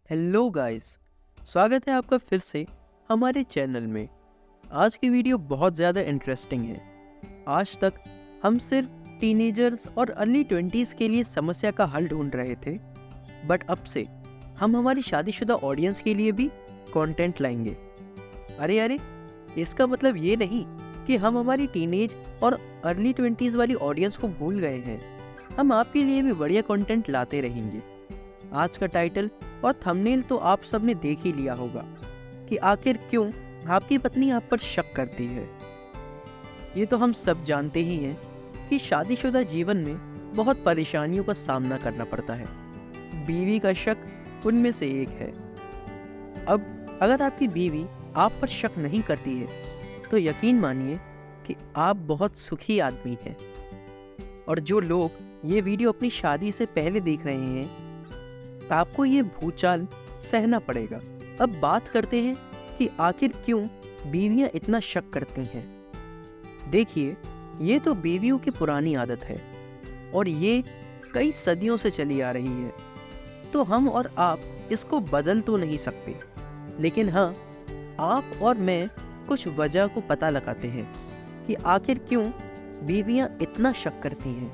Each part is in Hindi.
हेलो गाइस, स्वागत है आपका फिर से हमारे चैनल में। आज की वीडियो बहुत ज़्यादा इंटरेस्टिंग है। आज तक हम सिर्फ टीनेजर्स और अर्ली 20s के लिए समस्या का हल ढूंढ रहे थे, बट अब से हम हमारी शादीशुदा ऑडियंस के लिए भी कंटेंट लाएंगे। अरे, इसका मतलब ये नहीं कि हम हमारी टीनेज और अर्ली 20s वाली ऑडियंस को भूल गए हैं। हम आपके लिए भी बढ़िया कंटेंट लाते रहेंगे। आज का टाइटल और थंबनेल तो आप सबने देख ही लिया होगा कि आखिर क्यों आपकी पत्नी आप पर शक करती है। ये तो हम सब जानते ही हैं कि शादीशुदा जीवन में बहुत परेशानियों का सामना करना पड़ता है। बीवी का शक उनमें से एक है। अब अगर आपकी बीवी आप पर शक नहीं करती है तो यकीन मानिए कि आप बहुत सुखी आदमी हैं। और जो लोग ये वीडियो अपनी शादी से पहले देख रहे हैं, आपको ये भूचाल सहना पड़ेगा। अब बात करते हैं कि आखिर क्यों बीवियां इतना शक करती हैं। देखिए, ये तो बीवियों की पुरानी आदत है और ये कई सदियों से चली आ रही है, तो हम और आप इसको बदल तो नहीं सकते। लेकिन हाँ, आप और मैं कुछ वजह को पता लगाते हैं कि आखिर क्यों बीवियां इतना शक करती हैं।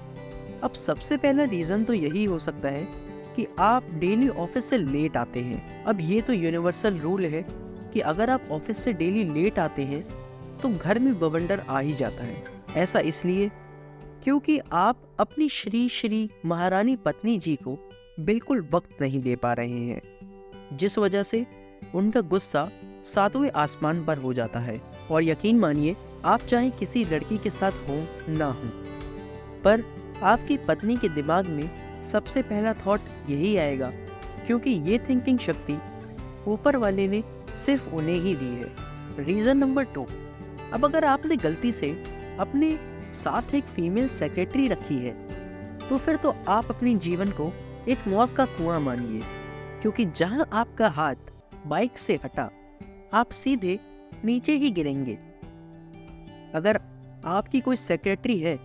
अब सबसे पहला रीज़न तो यही हो सकता है कि आप डेली ऑफिस से लेट आते हैं। अब ये तो यूनिवर्सल रूल है कि अगर आप ऑफिस से डेली लेट आते हैं तो घर में बवंडर आ ही जाता है। ऐसा इसलिए क्योंकि आप अपनी श्री श्री महारानी पत्नी जी को बिल्कुल वक्त नहीं दे पा रहे हैं, जिस वजह से उनका गुस्सा सातवें आसमान पर हो जाता है। और यकीन मानिए, आप चाहे किसी लड़की के साथ हो ना हो, पर आपकी पत्नी के दिमाग में सबसे पहला थॉट यही आएगा, क्योंकि ये थिंकिंग शक्ति ऊपर वाले ने सिर्फ उन्हें ही दी है। रीज़न नंबर 2, अब अगर आपने गलती से अपने साथ एक फीमेल सेक्रेटरी रखी है तो फिर तो आप अपने जीवन को एक मौत का कुआं मानिए, क्योंकि जहां आपका हाथ बाइक से हटा आप सीधे नीचे ही गिरेंगे। अगर आपकी कोई सेक्रेटरी है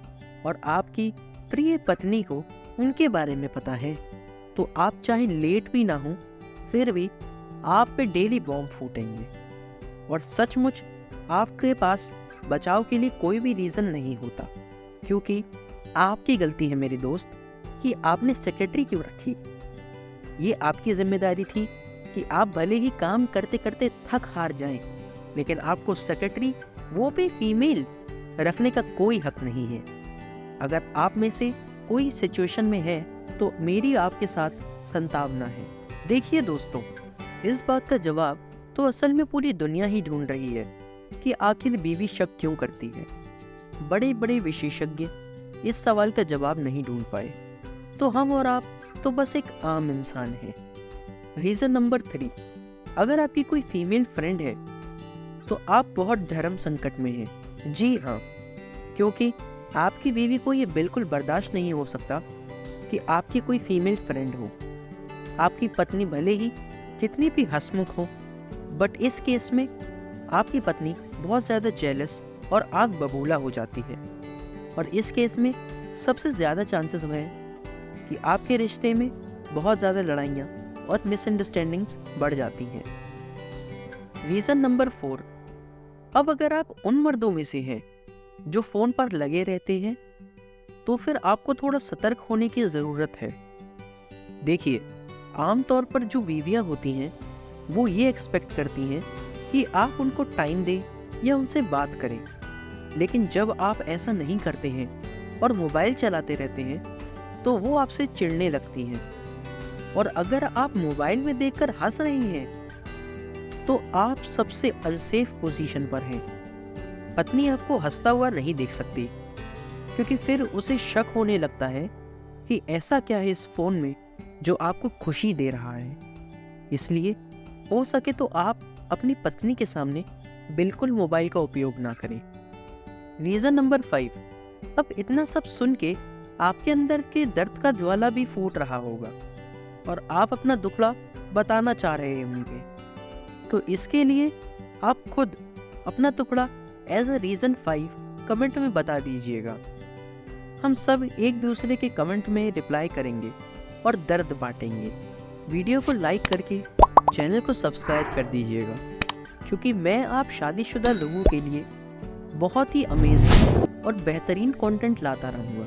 और आपकी प्रिय पत्नी को उनके बारे में पता है तो आप चाहे लेट भी ना हो फिर भी आप पे डेली बॉम्ब फूटेंगे। और सचमुच आपके पास बचाव के लिए कोई भी रीज़न नहीं होता, क्योंकि आपकी गलती है मेरे दोस्त कि आपने सेक्रेटरी क्यों रखी। ये आपकी जिम्मेदारी थी कि आप भले ही काम करते करते थक हार जाएं, लेकिन आपको सेक्रेटरी, वो भी फीमेल, रखने का कोई हक नहीं है। अगर आप में से कोई सिचुएशन में है तो मेरी आपके साथ संतावना है। देखिए दोस्तों, इस बात का जवाब तो असल में पूरी दुनिया ही ढूंढ रही है कि आखिर बीवी शक क्यों करती है। बड़े बड़े विशेषज्ञ इस सवाल का जवाब नहीं ढूंढ पाए, तो हम और आप तो बस एक आम इंसान हैं। रीज़न नंबर 3, अगर आपकी कोई फीमेल फ्रेंड है तो आप बहुत धर्म संकट में हैं। जी हाँ, क्योंकि आपकी बीवी को ये बिल्कुल बर्दाश्त नहीं हो सकता कि आपकी कोई फीमेल फ्रेंड हो। आपकी पत्नी भले ही कितनी भी हंसमुख हो, बट इस केस में आपकी पत्नी बहुत ज़्यादा जेलस और आग बबूला हो जाती है। और इस केस में सबसे ज़्यादा चांसेस हैं कि आपके रिश्ते में बहुत ज़्यादा लड़ाइयाँ और मिसअंडरस्टैंडिंग्स बढ़ जाती हैं। रीज़न नंबर 4, अब अगर आप उन मर्दों में से हैं जो फ़ोन पर लगे रहते हैं तो फिर आपको थोड़ा सतर्क होने की ज़रूरत है। देखिए, आमतौर पर जो बीवियां होती हैं वो ये एक्सपेक्ट करती हैं कि आप उनको टाइम दें या उनसे बात करें, लेकिन जब आप ऐसा नहीं करते हैं और मोबाइल चलाते रहते हैं तो वो आपसे चिढ़ने लगती हैं। और अगर आप मोबाइल में देखकर हंस रही हैं तो आप सबसे अनसेफ पोजीशन पर हैं। पत्नी आपको हंसता हुआ नहीं देख सकती, क्योंकि फिर उसे शक होने लगता है कि ऐसा क्या है इस फ़ोन में जो आपको खुशी दे रहा है। इसलिए हो सके तो आप अपनी पत्नी के सामने बिल्कुल मोबाइल का उपयोग ना करें। रीज़न नंबर 5, अब इतना सब सुन के आपके अंदर के दर्द का ज्वाला भी फूट रहा होगा और आप अपना दुखड़ा बताना चाह रहे होंगे, तो इसके लिए आप खुद अपना टुकड़ा एज अ रीज़न 5 कमेंट में बता दीजिएगा। हम सब एक दूसरे के कमेंट में रिप्लाई करेंगे और दर्द बांटेंगे। वीडियो को लाइक करके चैनल को सब्सक्राइब कर दीजिएगा, क्योंकि मैं आप शादीशुदा लोगों के लिए बहुत ही अमेजिंग और बेहतरीन कंटेंट लाता रहूँगा।